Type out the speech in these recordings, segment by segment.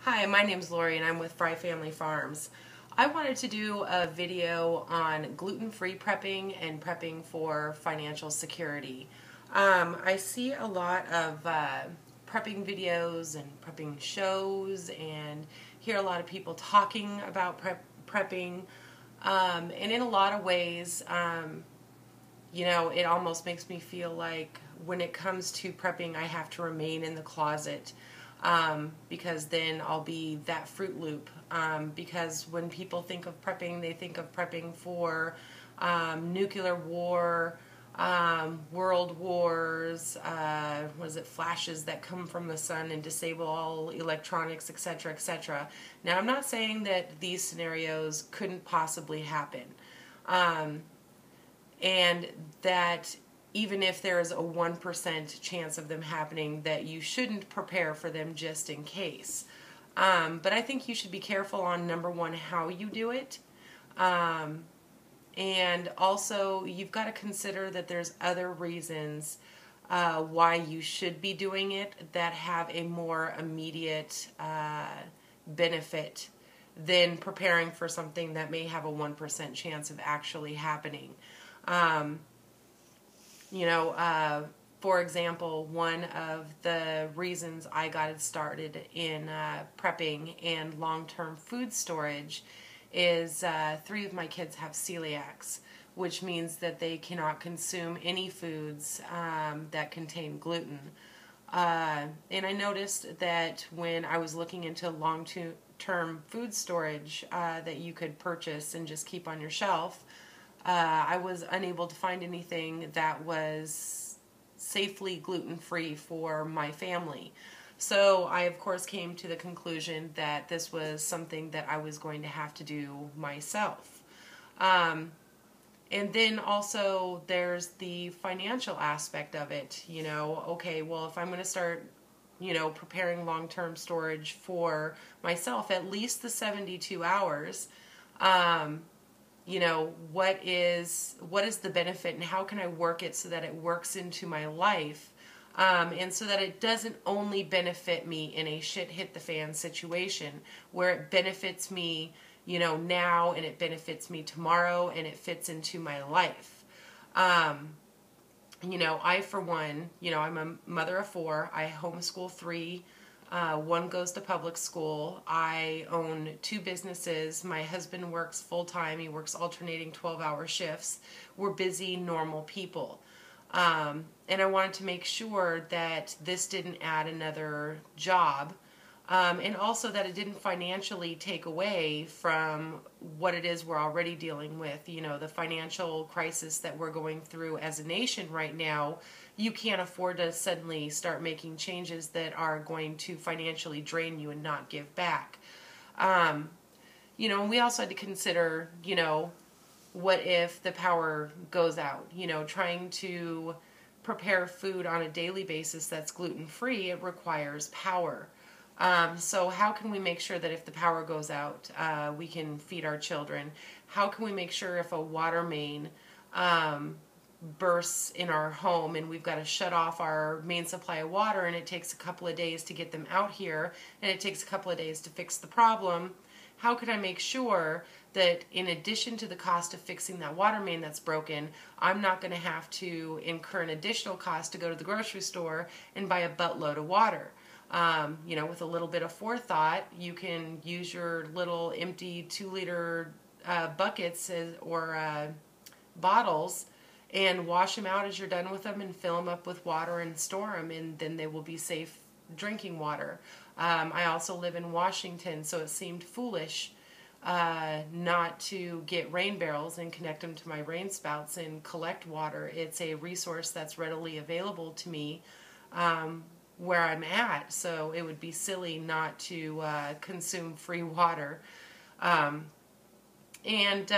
Hi, my name's Lori and I'm with Fry Family Farms. I wanted to do a video on gluten-free prepping and prepping for financial security. I see a lot of prepping videos and prepping shows and hear a lot of people talking about prepping. And in a lot of ways, it almost makes me feel like when it comes to prepping, I have to remain in the closet. Because then I'll be that Fruit Loop. Because when people think of prepping, they think of prepping for nuclear war, world wars, flashes that come from the sun and disable all electronics, etc., etc. Now, I'm not saying that these scenarios couldn't possibly happen. And that even if there is a 1% chance of them happening, that you shouldn't prepare for them just in case. But I think you should be careful on, number one, how you do it. And also, you've got to consider that there's other reasons why you should be doing it that have a more immediate benefit than preparing for something that may have a 1% chance of actually happening. For example, one of the reasons I got started in prepping and long-term food storage is 3 of my kids have celiacs, which means that they cannot consume any foods that contain gluten. And I noticed that when I was looking into long-term food storage that you could purchase and just keep on your shelf, I was unable to find anything that was safely gluten-free for my family. So I, of course, came to the conclusion that this was something that I was going to have to do myself. And then also there's the financial aspect of it. Okay, well, if I'm going to start preparing long-term storage for myself, at least the 72 hours, what is the benefit and how can I work it so that it works into my life, and so that it doesn't only benefit me in a shit hit the fan situation where it benefits me now, and it benefits me tomorrow, and it fits into my life. I, for one, I'm a mother of 4. I homeschool 3. 1 goes to public school. I own 2 businesses. My husband works full-time. He works alternating 12-hour shifts. We're busy, normal people. And I wanted to make sure that this didn't add another job, and also that it didn't financially take away from what it is we're already dealing with. The financial crisis that we're going through as a nation right now. You can't afford to suddenly start making changes that are going to financially drain you and not give back. And we also had to consider, what if the power goes out? Trying to prepare food on a daily basis that's gluten-free, it requires power. So how can we make sure that if the power goes out, we can feed our children? How can we make sure if a water main bursts in our home and we've got to shut off our main supply of water, and it takes a couple of days to get them out here, and it takes a couple of days to fix the problem? How can I make sure that in addition to the cost of fixing that water main that's broken, I'm not going to have to incur an additional cost to go to the grocery store and buy a buttload of water? With a little bit of forethought, you can use your little empty 2-liter buckets or bottles and wash them out as you're done with them and fill them up with water and store them, and then they will be safe drinking water. I also live in Washington, so it seemed foolish not to get rain barrels and connect them to my rain spouts and collect water. It's a resource that's readily available to me where I'm at, so it would be silly not to consume free water. And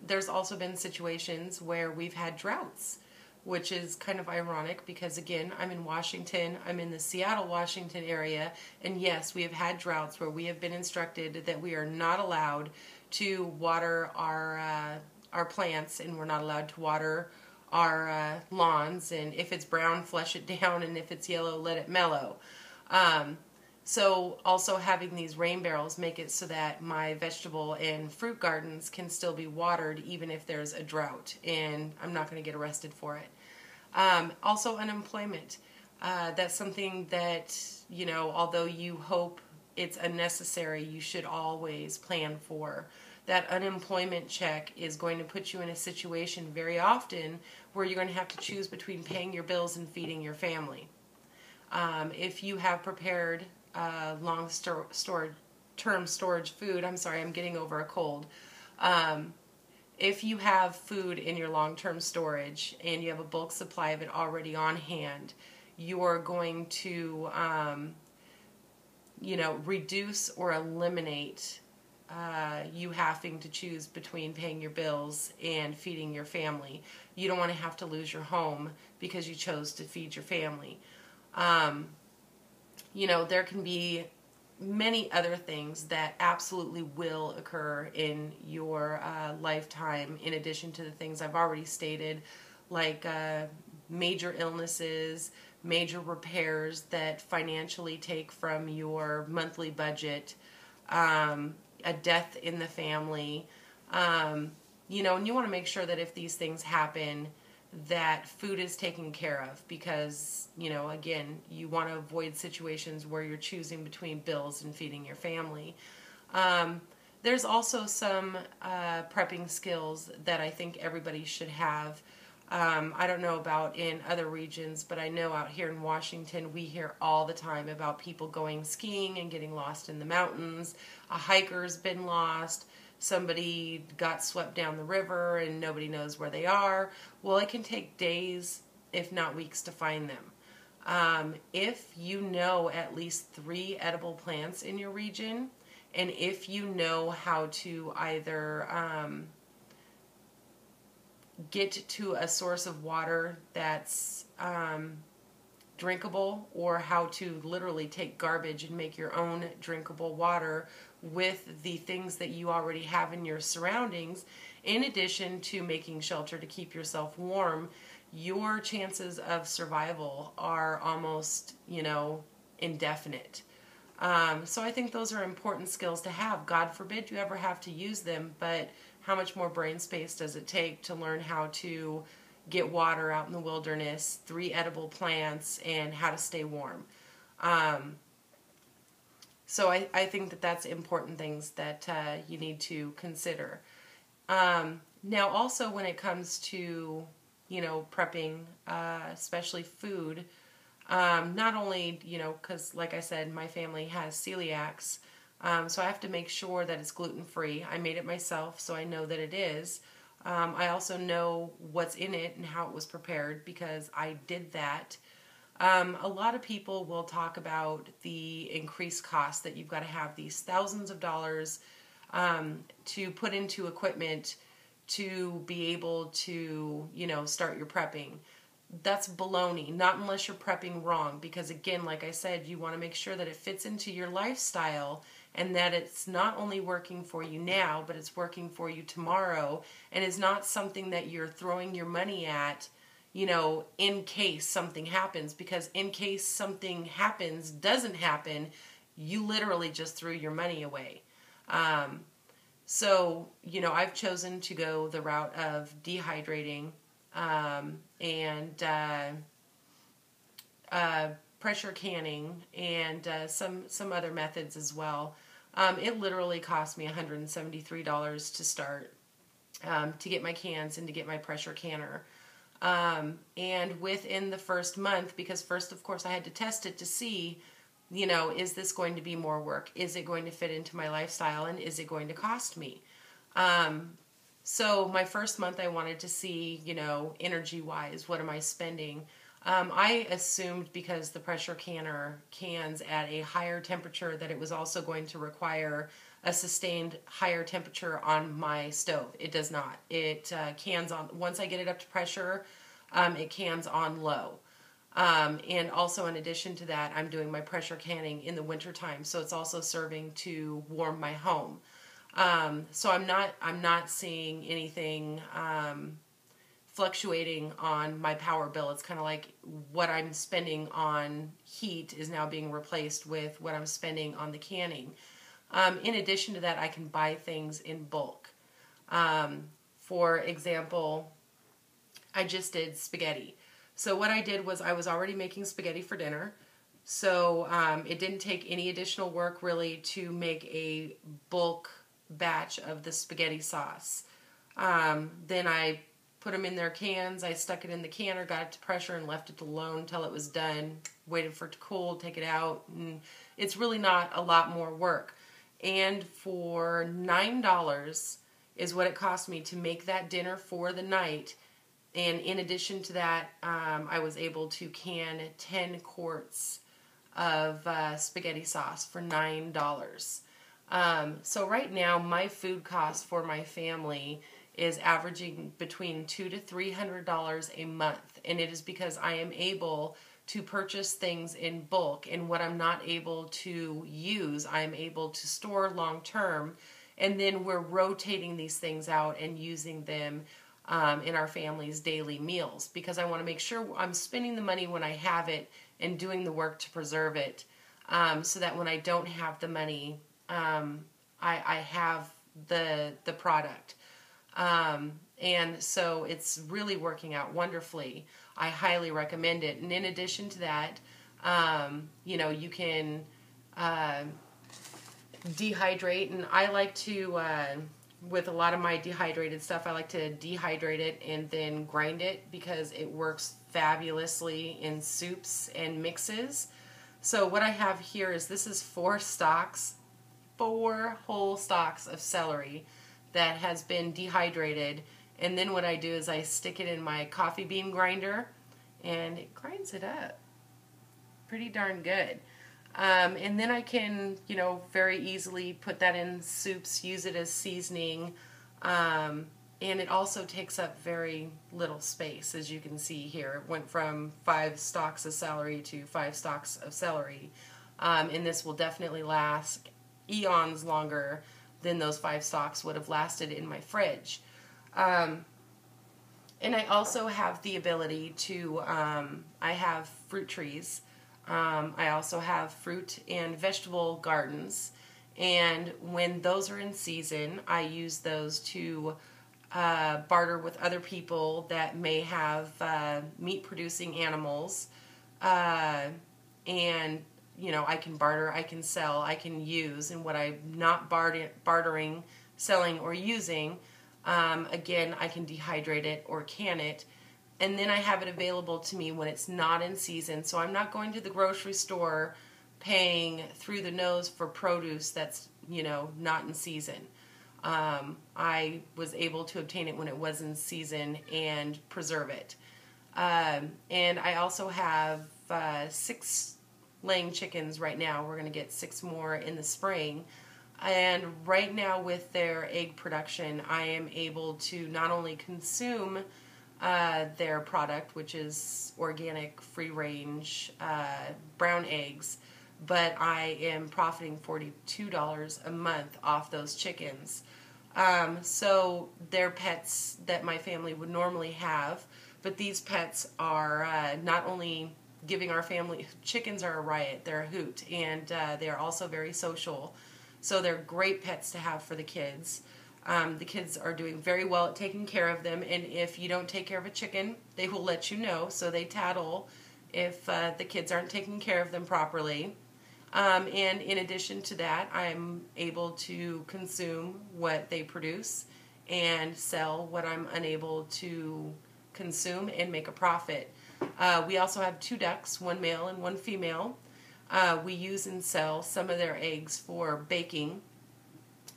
there's also been situations where we've had droughts, which is kind of ironic because, again, I'm in Washington. I'm in the Seattle, Washington area, and yes, we have had droughts where we have been instructed that we are not allowed to water our plants, and we're not allowed to water our lawns, and if it's brown, flush it down, and if it's yellow, let it mellow. So also having these rain barrels make it so that my vegetable and fruit gardens can still be watered even if there's a drought, and I'm not going to get arrested for it. Also unemployment. That's something that, although you hope it's unnecessary, you should always plan for. That unemployment check is going to put you in a situation very often where you're going to have to choose between paying your bills and feeding your family. If you have prepared term storage food, I'm sorry, I'm getting over a cold. If you have food in your long-term storage and you have a bulk supply of it already on hand, you're going to, reduce or eliminate you having to choose between paying your bills and feeding your family. You don't want to have to lose your home because you chose to feed your family. There can be many other things that absolutely will occur in your lifetime, in addition to the things I've already stated, like major illnesses, major repairs that financially take from your monthly budget, a death in the family, and you want to make sure that if these things happen, that food is taken care of, because, again, you want to avoid situations where you're choosing between bills and feeding your family. There's also some prepping skills that I think everybody should have. I don't know about in other regions, but I know out here in Washington, we hear all the time about people going skiing and getting lost in the mountains. A hiker's been lost. Somebody got swept down the river and nobody knows where they are. Well, it can take days, if not weeks, to find them. If you know at least 3 edible plants in your region, and if you know how to either get to a source of water that's drinkable, or how to literally take garbage and make your own drinkable water with the things that you already have in your surroundings, in addition to making shelter to keep yourself warm, your chances of survival are almost, indefinite. So I think those are important skills to have. God forbid you ever have to use them, but how much more brain space does it take to learn how to get water out in the wilderness, 3 edible plants, and how to stay warm? So I think that that's important things that you need to consider. Now also when it comes to, prepping, especially food, not only, because like I said, my family has celiacs, so I have to make sure that it's gluten-free. I made it myself, so I know that it is. I also know what's in it and how it was prepared because I did that. A lot of people will talk about the increased cost that you've got to have these thousands of dollars to put into equipment to be able to, start your prepping. That's baloney, not unless you're prepping wrong, because again, like I said, you want to make sure that it fits into your lifestyle and that it's not only working for you now, but it's working for you tomorrow, and is not something that you're throwing your money at, in case something happens, because in case something doesn't happen, you literally just threw your money away. So, I've chosen to go the route of dehydrating, and pressure canning, and some other methods as well. It literally cost me $173 to start, to get my cans and to get my pressure canner. And within the first month, because first, of course, I had to test it to see, is this going to be more work? Is it going to fit into my lifestyle? And is it going to cost me? So my first month, I wanted to see, energy-wise, what am I spending? I assumed because the pressure canner cans at a higher temperature that it was also going to require a sustained higher temperature on my stove. It does not. It cans on, once I get it up to pressure, it cans on low. And also in addition to that, I'm doing my pressure canning in the wintertime, so it's also serving to warm my home. So I'm not seeing anything fluctuating on my power bill. It's kind of like what I'm spending on heat is now being replaced with what I'm spending on the canning. In addition to that, I can buy things in bulk. For example, I just did spaghetti. So what I did was I was already making spaghetti for dinner. So it didn't take any additional work really to make a bulk batch of the spaghetti sauce. Then I put them in their cans. I stuck it in the canner, got it to pressure, and left it alone until it was done. Waited for it to cool, take it out. And it's really not a lot more work. And for $9 is what it cost me to make that dinner for the night. And in addition to that, I was able to can 10 quarts of spaghetti sauce for $9. So right now, my food cost for my family is averaging between $200 to $300 a month, and it is because I am able to purchase things in bulk, and what I'm not able to use, I'm able to store long term, and then we're rotating these things out and using them in our family's daily meals, because I want to make sure I'm spending the money when I have it and doing the work to preserve it, so that when I don't have the money, I have the product. And so it's really working out wonderfully. I highly recommend it. And in addition to that, you can dehydrate. And I like to, with a lot of my dehydrated stuff, I like to dehydrate it and then grind it because it works fabulously in soups and mixes. So what I have here is this is 4 whole stalks of celery that has been dehydrated, and then what I do is I stick it in my coffee bean grinder and it grinds it up pretty darn good. And then I can, very easily put that in soups, use it as seasoning, and it also takes up very little space, as you can see here. It went from 5 stalks of celery to 5 stalks of celery, and this will definitely last eons longer than those 5 stalks would have lasted in my fridge. And I also have the ability to, I have fruit trees. I also have fruit and vegetable gardens. And when those are in season, I use those to barter with other people that may have meat-producing animals. And I can barter, I can sell, I can use, and what I'm not bartering, selling, or using, again, I can dehydrate it or can it, and then I have it available to me when it's not in season. So I'm not going to the grocery store paying through the nose for produce that's, not in season. I was able to obtain it when it was in season and preserve it. And I also have 6 laying chickens right now. We're going to get 6 more in the spring. And right now with their egg production, I am able to not only consume their product, which is organic, free-range brown eggs, but I am profiting $42 a month off those chickens. So they're pets that my family would normally have, but these pets are not only giving our family, chickens are a riot, they're a hoot, and they are also very social. So they're great pets to have for the kids. The kids are doing very well at taking care of them, and if you don't take care of a chicken, they will let you know, so they tattle if the kids aren't taking care of them properly. And in addition to that, I'm able to consume what they produce and sell what I'm unable to consume and make a profit. We also have 2 ducks, 1 male and 1 female. We use and sell some of their eggs for baking.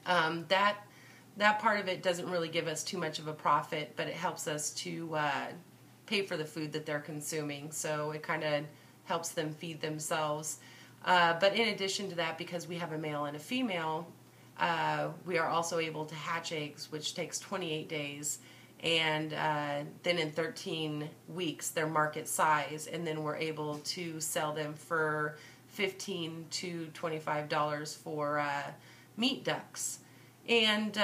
That part of it doesn't really give us too much of a profit, but it helps us to pay for the food that they're consuming. So it kind of helps them feed themselves. But in addition to that, because we have a male and a female, we are also able to hatch eggs, which takes 28 days. And then in 13 weeks, they're market size, and then we're able to sell them for $15 to $25 for meat ducks. And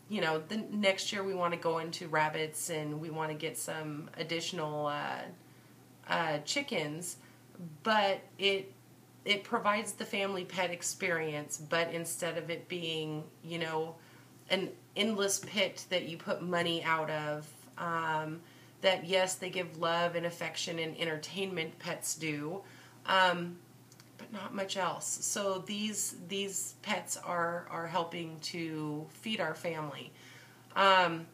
the next year we want to go into rabbits and we want to get some additional chickens, but it provides the family pet experience, but instead of it being, an endless pit that you put money out of, that yes, they give love and affection and entertainment, pets do, but not much else. So these pets are helping to feed our family. And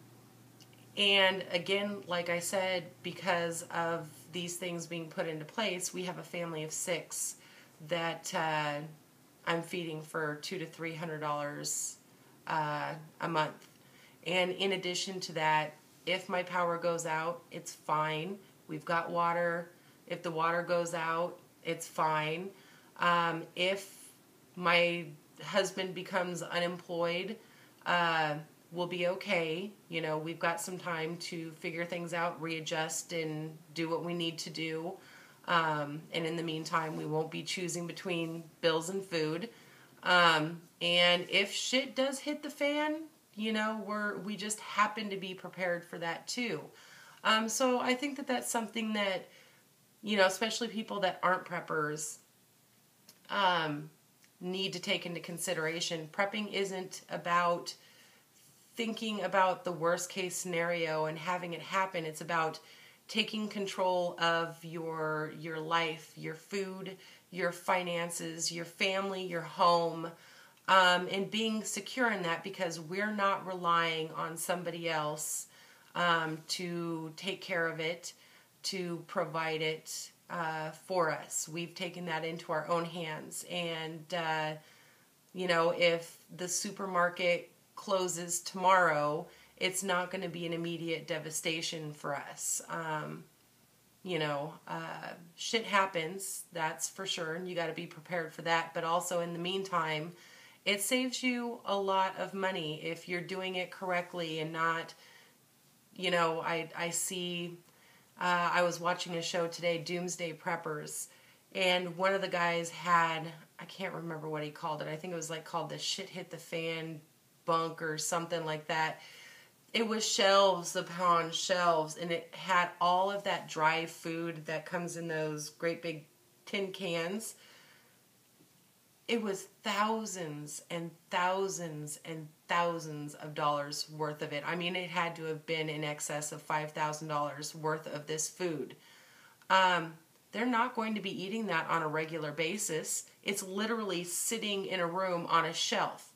again, like I said, because of these things being put into place, we have a family of 6 that I'm feeding for $200 to $300 a month. And in addition to that, if my power goes out, it's fine. We've got water. If the water goes out, it's fine. If my husband becomes unemployed, we'll be okay. We've got some time to figure things out, readjust, and do what we need to do. And in the meantime, we won't be choosing between bills and food. And if shit does hit the fan, we just happen to be prepared for that too. So I think that that's something that, especially people that aren't preppers, need to take into consideration. Prepping isn't about thinking about the worst case scenario and having it happen. It's about taking control of your life, your food, your finances, your family, your home, and being secure in that, because we're not relying on somebody else to take care of it, to provide it for us. We've taken that into our own hands. And, if the supermarket closes tomorrow, it's not going to be an immediate devastation for us. Shit happens, that's for sure, and you got to be prepared for that. But also in the meantime, it saves you a lot of money if you're doing it correctly and not, I see, I was watching a show today, Doomsday Preppers, and one of the guys had, I can't remember what he called it. I think it was called the shit hit the fan bunk or something like that. It was shelves upon shelves, and it had all of that dry food that comes in those great big tin cans. It was thousands and thousands and thousands of dollars worth of it. I mean, it had to have been in excess of $5,000 worth of this food. They're not going to be eating that on a regular basis. It's literally sitting in a room on a shelf.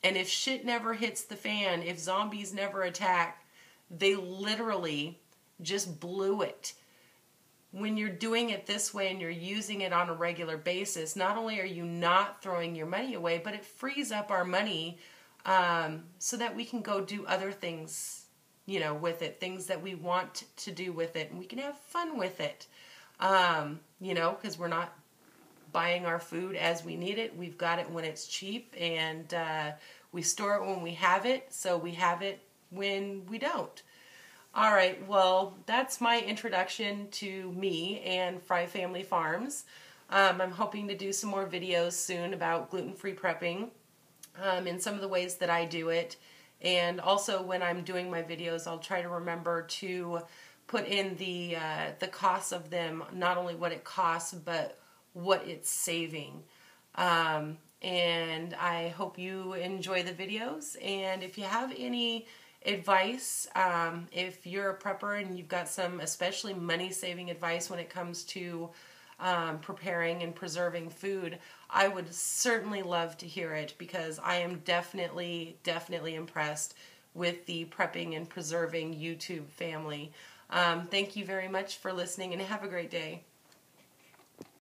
And if shit never hits the fan, if zombies never attack, they literally just blew it. When you're doing it this way and you're using it on a regular basis, not only are you not throwing your money away, but it frees up our money so that we can go do other things, with it, things that we want to do with it, and we can have fun with it, because we're not buying our food as we need it. We've got it when it's cheap, and we store it when we have it, so we have it when we don't. All right, well, that's my introduction to me and Fry Family Farms. I'm hoping to do some more videos soon about gluten-free prepping and some of the ways that I do it. And also when I'm doing my videos, I'll try to remember to put in the costs of them, not only what it costs, but what it's saving. And I hope you enjoy the videos. And if you have any advice, if you're a prepper and you've got some especially money-saving advice when it comes to preparing and preserving food, I would certainly love to hear it, because I am definitely impressed with the prepping and preserving YouTube family. Thank you very much for listening, and have a great day.